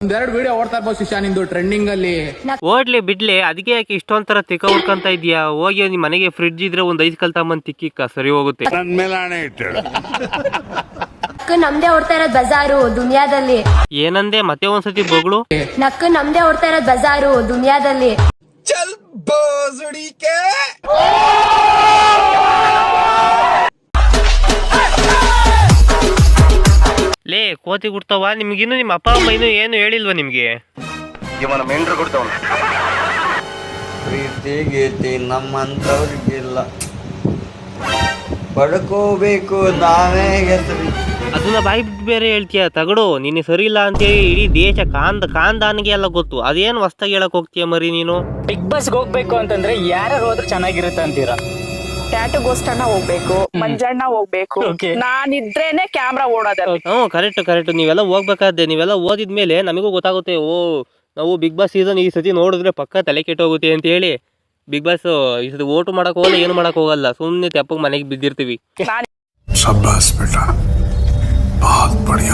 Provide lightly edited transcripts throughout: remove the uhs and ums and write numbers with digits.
ಒಂದೆರಡು ವಿಡಿಯೋ ಓಡ್ತಾ ಇರ್ಬೋದು ಶಿಷ್ಯ ನಿಂದು ಟ್ರೆಂಡಿಂಗ್ ಅಲ್ಲಿ. ಓಡ್ಲಿ ಬಿಡ್ಲಿ, ಅದಕ್ಕೆ ಯಾಕೆ ಇಷ್ಟೊಂಥರ ತಿಕ್ಕ ಹುಡ್ಕೊಂತ ಇದೀಯಾ? ಹೋಗಿ ನಿಮ್ ಮನೆಗೆ ಫ್ರಿಡ್ಜ್ ಇದ್ರೆ ಒಂದ್ 5 ಕಲ್ ತಮ್ಮನ್ ತಿಕ್ಕಿಕ್ಕ ಸರಿ ಹೋಗುತ್ತೆ. ನಮ್ದೇ ಓಡ್ತಾ ಇರೋದ್ ಬಜಾರು ದುನಿಯಾದಲ್ಲಿ. ಏನಂದೆ ಮತ್ತೆ ಒಂದ್ಸತಿ ಬೊಗಳು? ನಕ್ಕು ನಮ್ದೇ ಓಡ್ತಾ ಇರೋದ್ ಬಜಾರು ದುನಿಯಾದಲ್ಲಿ. ಚಲ್ ಬೋಸುಡಿಕೆ. ಲೇ ಕೋತಿ ಗುಡ್ತಾವ ನಿಮ್ಗಿನ್ನು ನಿಮ್ಮ ಅಪ್ಪ ಅಮ್ಮ ಇನ್ನು ಏನು ಹೇಳಿಲ್ವಾ ನಿಮ್ಗೆ? ಇವನ ಮೆಂಡ್ರು ಕೊಡ್ತಾವ. ಪ್ರೀತಿ ಗೀತಿ ನಮ್ಮಂತವ್ರಿಗಿಲ್ಲ, ಪಡ್ಕೋಬೇಕು ನಾವೇ ಹೆಸರು. ಅದನ್ನ ಬಾಯಿ ಬಿಟ್ಟು ಬೇರೆ ಹೇಳ್ತೀಯ ತಗಡು. ನೀನು ಸರಿ ಇಲ್ಲ ಅಂತೇಳಿ ಇಡೀ ದೇಶ ಕಾಂದಾನಿಗೆ ಎಲ್ಲ ಗೊತ್ತು. ಅದೇನು ಹೊಸ್ತಾಗಿ ಹೇಳಕ್ ಹೋಗ್ತೀಯ ಮರಿ ನೀನು? ಬಿಗ್ ಬಾಸ್ ಹೋಗ್ಬೇಕು ಅಂತಂದ್ರೆ ಯಾರು ಹೋದ್ರೆ ಚೆನ್ನಾಗಿರುತ್ತೆ ಅಂತೀರಾ? ಟ್ಯಾಟು ಗೋಸ್ಟಣ್ಣ ಹೋಗ್ಬೇಕು, ಮಂಜಣ್ಣ ಹೋಗ್ಬೇಕು, ನಾನಿದ್ರೇನೆ ಕ್ಯಾಮ್ರಾ ಓಡೋದಲ್ಲ. ಕರೆಕ್ಟ್. ನೀವೆಲ್ಲ ಹೋಗ್ಬೇಕಾದ್ರೆ ನೀವೆಲ್ಲ ಓದಿದ್ಮೇಲೆ ನಮಗೂ ಗೊತ್ತಾಗುತ್ತೆ. ಓ ನಾವು ಬಿಗ್ ಬಾಸ್ ಸೀಸನ್ ಈ ಸತಿ ನೋಡಿದ್ರೆ ಪಕ್ಕ ತಲೆ ಕೆಟ್ಟೋಗುತ್ತೆ ಅಂತ ಹೇಳಿ ಬಿಗ್ ಬಾಸ್ ಈ ಸತಿ ಓಟು ಮಾಡಕ್ ಹೋಗಲ್ಲ, ಏನು ಮಾಡಕ್ ಹೋಗಲ್ಲ, ಸುಮ್ನೆ ತೆಪ್ಪಗ್ ಮನೆಗೆ ಬಿದ್ದಿರ್ತೀವಿ.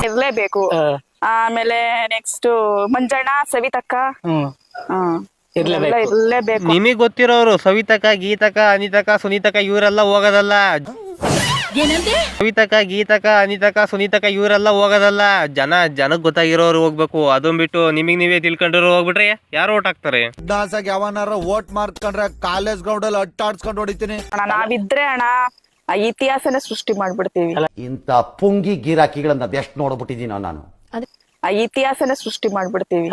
ಇರ್ಲೇಬೇಕು. ಆಮೇಲೆ ನೆಕ್ಸ್ಟ್ ಮಂಜಣ್ಣ, ಸವಿತಕ್ಕ ಇರ್ಲೇಬೇಕು. ನಿಮಗ್ ಗೊತ್ತಿರೋರು ಸವಿತಕ್ಕ, ಗೀತಕ್ಕ, ಅನಿತಕ್ಕ, ಸುನೀತಕ್ಕ ಇವರೆಲ್ಲ ಹೋಗೋದಲ್ಲ. ಸವಿತಕ್ಕ, ಗೀತಕ್ಕ, ಅನಿತಕ್ಕ, ಸುನೀತಕ್ಕ ಇವರೆಲ್ಲ ಹೋಗೋದಲ್ಲ. ಜನಕ್ ಗೊತ್ತಾಗಿರೋರು ಹೋಗ್ಬೇಕು. ಅದನ್ ಬಿಟ್ಟು ನಿಮಗ್ ನೀವೇ ತಿಳ್ಕೊಂಡಿರೋ ಹೋಗ್ಬಿಟ್ರೆ ಯಾರು ಓಟ್ ಹಾಕ್ತಾರೆ? ಯಾವನಾರ ವೋಟ್ ಮಾಡ್ಕೊಂಡ್ರೆ ಕಾಲೇಜ್ ಗ್ರೌಂಡ್ ಅಲ್ಲಿ ಅಟ್ಟಾಡ್ಸ್ಕೊಂಡು ಹೊಡಿತೀನಿ. ನಾವಿದ್ರೆ ಅಣ್ಣ ಇತಿಹಾಸನೇ ಸೃಷ್ಟಿ ಮಾಡ್ಬಿಡ್ತೀವಿ. ಇಂತ ಪುಂಗಿ ಗಿರಾಕಿಗಳನ್ನ ಅದೆಷ್ಟು ನೋಡ್ಬಿಟ್ಟಿದೀನೋ ನಾನು. ಇತಿಹಾಸನೇ ಸೃಷ್ಟಿ ಮಾಡ್ಬಿಡ್ತೀವಿ.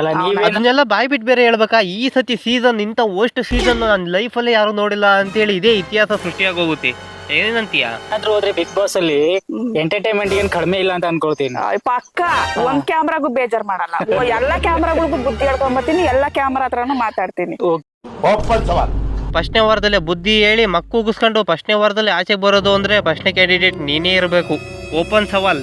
ಅದನ್ನೆಲ್ಲ ಬಾಯ್ ಬಿಟ್ಟು ಬೇರೆ ಹೇಳ್ಬೇಕಾ? ಈ ಸತಿ ಸೀಸನ್ ಇಂತ ವರ್ಸ್ಟ್ ಸೀಸನ್ ನನ್ನ ಲೈಫಲ್ಲೇ ಯಾರು ನೋಡಿಲ್ಲ ಅಂತೇಳಿ ಇದೇ ಇತಿಹಾಸ ಸೃಷ್ಟಿಯಾಗಿ ಹೋಗುತ್ತೆ. ಏನಂತೀಯ? ಆದ್ರೂ ಹೋದ್ರೆ ಬಿಗ್ ಬಾಸ್ ಅಲ್ಲಿ ಎಂಟರ್ಟೈನ್ಮೆಂಟ್ ಏನ್ ಕಡಿಮೆ ಇಲ್ಲ ಅಂತ ಅನ್ಕೊಳ್ತೀನಿ. ಪಕ್ಕ ಒಂದ್ ಕ್ಯಾಮ್ರಾಗೂ ಬೇಜಾರ್ ಮಾಡಲ್ಲ. ಎಲ್ಲಾ ಕ್ಯಾಮ್ರಾಗಳಿಗೂ ಬುದ್ಧಿ ಹೇಳ್ಕೊಂಬತ್ತೀನಿ, ಎಲ್ಲಾ ಕ್ಯಾಮ್ರಾ ಹತ್ರನು ಮಾತಾಡ್ತೀನಿ. ಫಸ್ಟ್ನೇ ವಾರದಲ್ಲೇ ಬುದ್ಧಿ ಹೇಳಿ ಮಕ್ಕು ಉಗಿಸ್ಕೊಂಡು ಫಸ್ಟ್ನೇ ವಾರದಲ್ಲಿ ಆಚೆ ಬರೋದು ಅಂದ್ರೆ ಫಸ್ಟ್ನೇ ಕ್ಯಾಂಡಿಡೇಟ್ ನೀನೇ ಇರಬೇಕು. ಓಪನ್ ಸವಾಲ್.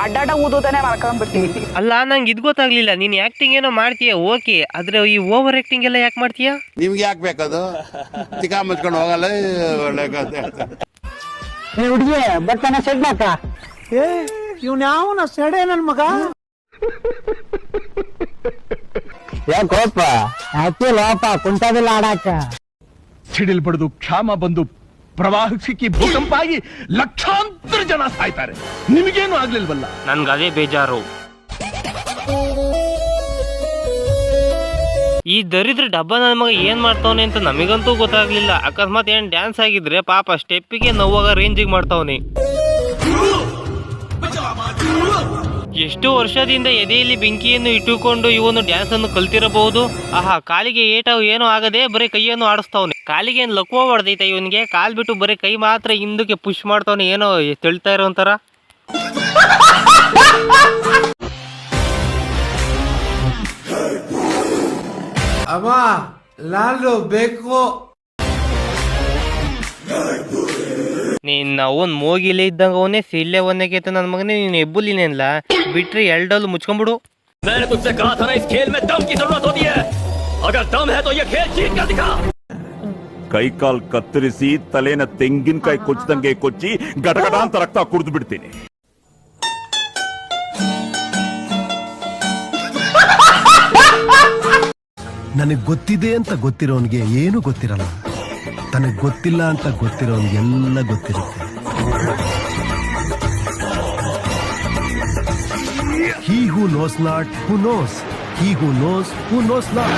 ಅಡ್ಡಾಡ ಊದೋದನೆ ಮಾಡ್ಕೊಂಡ್ಬಿಡ್ತೀವಿ. ಅಲ್ಲ ನಂಗೆ ಇದ್ ಗೊತ್ತಾಗ್ಲಿಲ್ಲ, ನೀನ್ ಆಕ್ಟಿಂಗ್ ಏನೋ ಮಾಡ್ತೀಯ ಓಕೆ, ಆದ್ರೆ ಈ ಓವರ್ ಆಕ್ಟಿಂಗ್ ಎಲ್ಲ ಯಾಕೆ ಮಾಡ್ತೀಯ? ನಿಮ್ಗೆ ಯಾಕೆ ಬೇಕದು? ಚಿಕ್ಕ ಮುಚ್ಕೊಂಡು ಹೋಗಲ್ಲ. ಹುಡುಗಿ ಬರ್ತಾನ ಸೆಡ್ ಮಾಕ. ಇವ್ನ ಯಾವನ ಸೆಡೆ ನನ್ ಮಗ. ಯಾಕೋಪ ಲೋಪ ಕುಂಟದಿಲ್ಲ ಆಡಾಕ. ಸಿಡಿಲ್ ಬಡಿದು ಕ್ಷಾಮ ಬಂದು ಪ್ರವಾಹ ಸಿಕ್ಕಿ ಭೂಕಂಪ ಆಗಿ ಲಕ್ಷಾಂತರ ಜನ ಸಾಯ್ತಾರೆ, ನಿಮಗೇನು ಆಗ್ಲಿಲ್ವಲ್ಲ? ನನ್ಗೆ ಅದೇ ಬೇಜಾರು. ಈ ದರಿದ್ರ ಡಬ್ಬ ನನ್ನ ಮಗ ಏನ್ ಮಾಡ್ತಾವನೆ ಅಂತ ನಮಗಂತೂ ಗೊತ್ತಾಗ್ಲಿಲ್ಲ. ಅಕಸ್ಮಾತ್ ಏನ್ ಡ್ಯಾನ್ಸ್ ಆಗಿದ್ರೆ ಪಾಪ ಸ್ಟೆಪ್ಪಿಗೆ ನೋವಾಗ ರೇಂಜಿಗೆ ಮಾಡ್ತಾವನೆ. ಎಷ್ಟು ವರ್ಷದಿಂದ ಎದೆಯಲ್ಲಿ ಬೆಂಕಿಯನ್ನು ಇಟ್ಟುಕೊಂಡು ಇವನು ಡ್ಯಾನ್ಸ್ ಅನ್ನು ಕಲ್ತಿರಬಹುದು. ಆಹಾ, ಕಾಲಿಗೆ ಏನೋ ಆಗದೆ ಬರೀ ಕೈಯನ್ನು ಆಡಿಸ್ತಾವನೆ. ಕಾಲಿಗೆ ಏನ್ ಲಕ್ವ ಹೊಡೆದೈತೆ ಇವನಿಗೆ? ಕಾಲ್ ಬಿಟ್ಟು ಬರೀ ಕೈ ಮಾತ್ರ ಹಿಂದಕ್ಕೆ ಪುಷ್ ಮಾಡ್ತಾವನೆ, ಏನೋ ತೆಳ್ತಾ ಇರೋ ಒಂಥರ. ಅಮ್ಮ ನಾನು ಬೇಕು. ನೀನ್ ಅವನ್ ಮೋಗಿಲೇ ಇದ್ದಂಗ ಅವನೇ ಸಿಳ್ಳೆ ಒಂದೇಕೈತೆ ನನ್ನ ಮಗನೇ. ನೀನ್ ಎಬ್ಬುಲಿನೇನ್ಲ ಬಿಟ್ರಿ ಎರಡಲ್ಲೂ ಮುಚ್ಕೊಂಡ್ಬಿಡು. ಕೈ ಕಾಲ್ ಕತ್ತರಿಸಿ ತಲೆನ ತೆಂಗಿನಕಾಯಿ ಕೊಚ್ಚದಂಗೆ ಕೊಚ್ಚಿ ಗಡಗಡ ಅಂತ ರಕ್ತ ಕುಡಿದು ಬಿಡ್ತೀನಿ. ನನಗ್ ಗೊತ್ತಿದೆ ಅಂತ ಗೊತ್ತಿರೋನ್ಗೆ ಏನು ಗೊತ್ತಿರಲ್ಲ, ತನಗ್ ಗೊತ್ತಿಲ್ಲ ಅಂತ ಗೊತ್ತಿರೋನ್ಗೆಲ್ಲ ಗೊತ್ತಿರುತ್ತೆ. He who knows not, who knows. He who knows not.